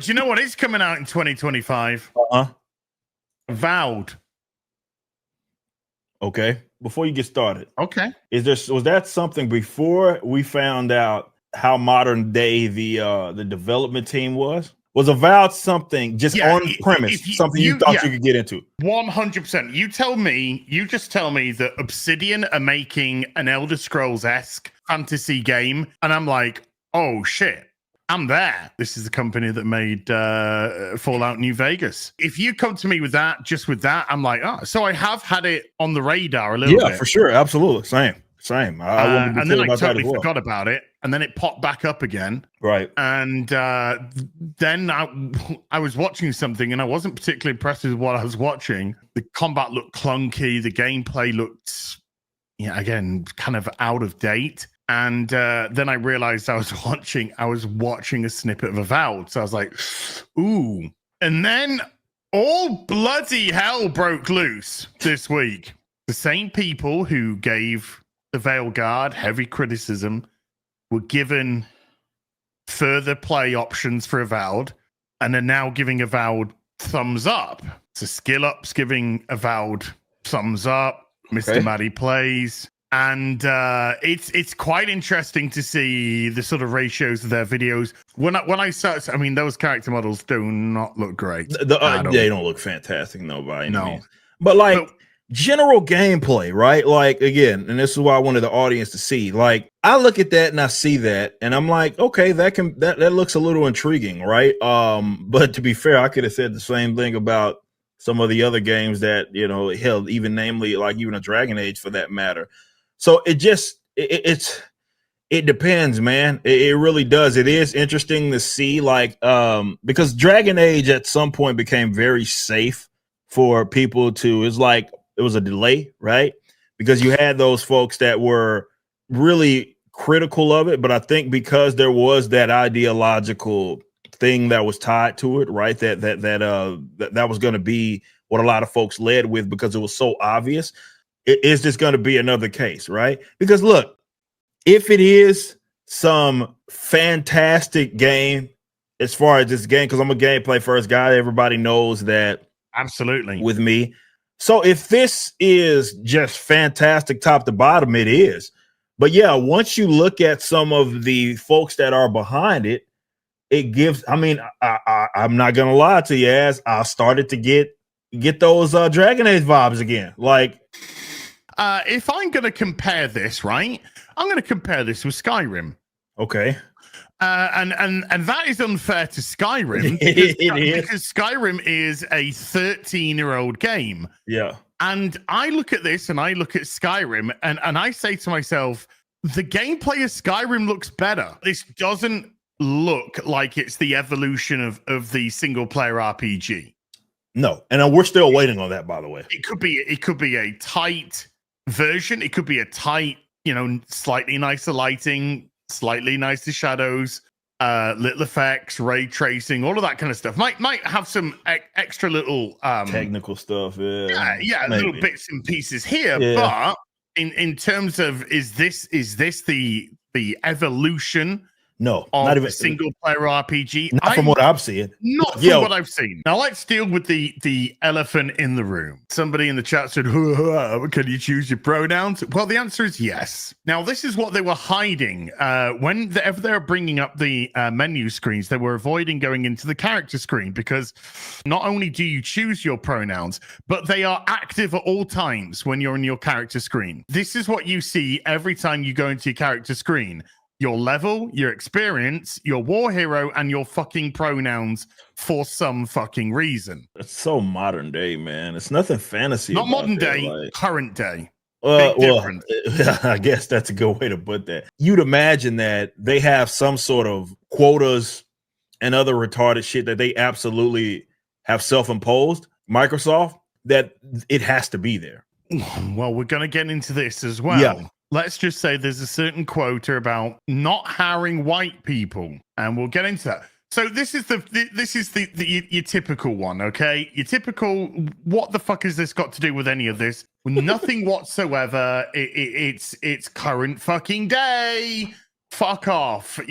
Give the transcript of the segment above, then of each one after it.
Do you know what is coming out in 2025? Avowed. Okay. Before you get started, okay, was that something before we found out how modern day the development team was? Was Avowed something just on premise, something you thought you could get into? 100%. You just tell me that Obsidian are making an Elder Scrolls-esque fantasy game, and I'm like, oh shit, I'm there. This is the company that made Fallout New Vegas. If you come to me with that, just with that, I'm like, oh, so I have had it on the radar a little bit. Yeah, for sure. Absolutely. Same. And then I totally forgot about it. And then it popped back up again. Right. And then I was watching something and I wasn't particularly impressed with what I was watching. The combat looked clunky. The gameplay looked, again, kind of out of date. And then I realized I was watching a snippet of Avowed. So I was like, ooh. And then all bloody hell broke loose this week. The same people who gave the Veil Guard heavy criticism were given further play options for Avowed and are now giving Avowed thumbs up. So Skill Up's giving Avowed thumbs up. Mr. Maddie plays. And it's quite interesting to see the sort of ratios of their videos. When I start, I mean, those character models do not look great. They don't look fantastic, no, by any means. But general gameplay, right? Like, again, and this is why I wanted the audience to see. Like, I look at that and I see that, and I'm like, okay, that looks a little intriguing, right? But to be fair, I could have said the same thing about some of the other games that held, even namely like even a Dragon Age for that matter. So it depends, man. It really does. It is interesting to see, like, because Dragon Age at some point became very safe for people to. It's like it was a delay, right? Because you had those folks that were really critical of it, but I think because there was that ideological thing that was tied to it, right? That was going to be what a lot of folks led with because it was so obvious. Is this going to be another case, right? Because look, if it is some fantastic game as far as this game, because I'm a gameplay first guy, everybody knows that. Absolutely. With me. So if this is just fantastic top to bottom, it is. But yeah, once you look at some of the folks that are behind it, it gives, I mean, I'm not going to lie to you, as I started to get those Dragon Age vibes again. Like, if I'm going to compare this, right, I'm going to compare this with Skyrim. Okay. And that is unfair to Skyrim because Skyrim is a 13-year-old game. Yeah. And I look at this and I look at Skyrim and I say to myself, the gameplay of Skyrim looks better. This doesn't look like it's the evolution of the single player RPG. No. And we're still waiting on that, by the way. It could be a tight version. It could be a tight, slightly nicer lighting, slightly nicer shadows, little effects, ray tracing, all of that kind of stuff. Might have some extra little technical stuff. Yeah, little bits and pieces here. But in terms of is this the evolution? No, not even a single player RPG. Not from what I've seen. Not from what I've seen. Now let's deal with the elephant in the room. Somebody in the chat said, can you choose your pronouns? Well, the answer is yes. Now, this is what they were hiding. Whenever they're bringing up the menu screens, they were avoiding going into the character screen because not only do you choose your pronouns, but they are active at all times when you're in your character screen. This is what you see every time you go into your character screen. Your level, your experience, your war hero, and your fucking pronouns for some fucking reason. It's so modern day, man. It's nothing fantasy. Not modern day, current day. Well, I guess that's a good way to put that. You'd imagine that they have some sort of quotas and other retarded shit that they absolutely have self-imposed, Microsoft, that it has to be there. Well, we're going to get into this as well. Yeah. Let's just say there's a certain quota about not hiring white people, and we'll get into that. So this is your typical one, okay? Your typical, what the fuck has this got to do with any of this? Nothing whatsoever. It's current fucking day. Fuck off, all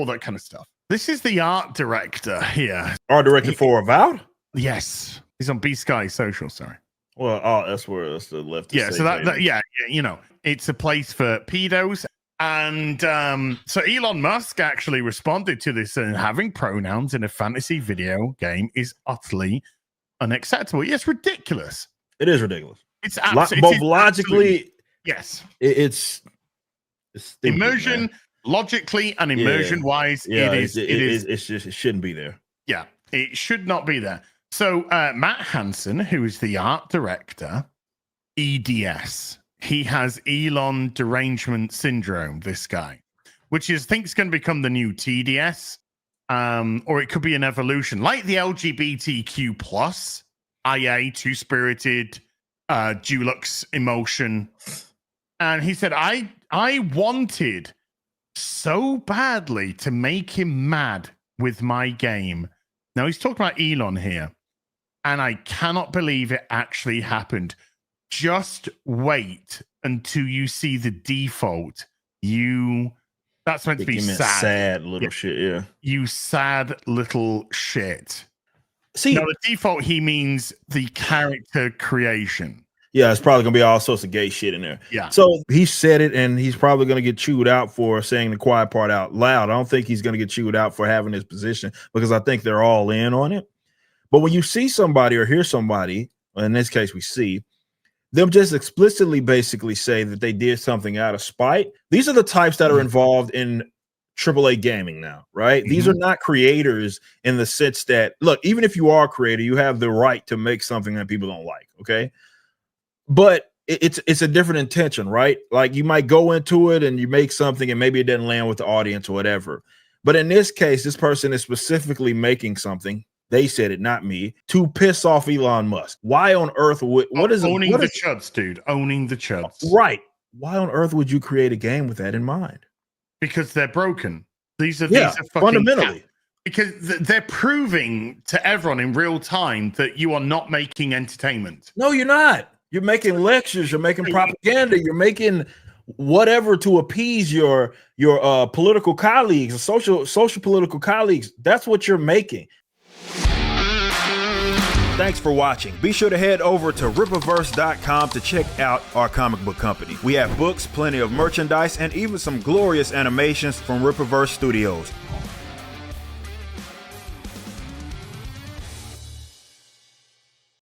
that kind of stuff. This is the art director here. Art director for Avowed? Yes. He's on B-Sky Social, sorry. Well, that's the left. Yeah, so it's a place for pedos. And so Elon Musk actually responded to this, and having pronouns in a fantasy video game is utterly unacceptable. Yeah, it's ridiculous. It is ridiculous. It's both logically. Yes. It's stupid, immersion, man. Logically and immersion wise, it shouldn't be there. Yeah, it should not be there. So Matt Hansen, who is the art director, EDS, he has Elon derangement syndrome, this guy, which is, I think, is going to become the new TDS, or it could be an evolution, like the LGBTQ plus, IA, two-spirited, Dulux emotion. And he said, I wanted so badly to make him mad with my game. Now, he's talking about Elon here, and I cannot believe it actually happened. Just wait until you see the default. That's meant to be sad. Sad little shit, yeah. You sad little shit. See, now the default, he means the character creation. Yeah, it's probably gonna be all sorts of gay shit in there. Yeah. So he said it, and he's probably gonna get chewed out for saying the quiet part out loud. I don't think he's gonna get chewed out for having his position, because I think they're all in on it. But when you see somebody or hear somebody, in this case we see them just explicitly basically say that they did something out of spite, these are the types that are involved in AAA gaming now, right? These are not creators in the sense that, look, even if you are a creator, you have the right to make something that people don't like, okay? But it's a different intention, right? Like, you might go into it and you make something and maybe it doesn't land with the audience or whatever. But in this case, this person is specifically making something, they said it, not me, to piss off Elon Musk. Why on earth would owning the chuds, dude? Owning the chuds, right? Why on earth would you create a game with that in mind? Because they're broken. These are fucking fundamentally. Because they're proving to everyone in real time that you are not making entertainment. No, you're not. You're making lectures. You're making propaganda. You're making whatever to appease your political colleagues, social political colleagues. That's what you're making. Thanks for watching. Be sure to head over to Rippaverse.com to check out our comic book company. We have books, plenty of merchandise, and even some glorious animations from Rippaverse Studios.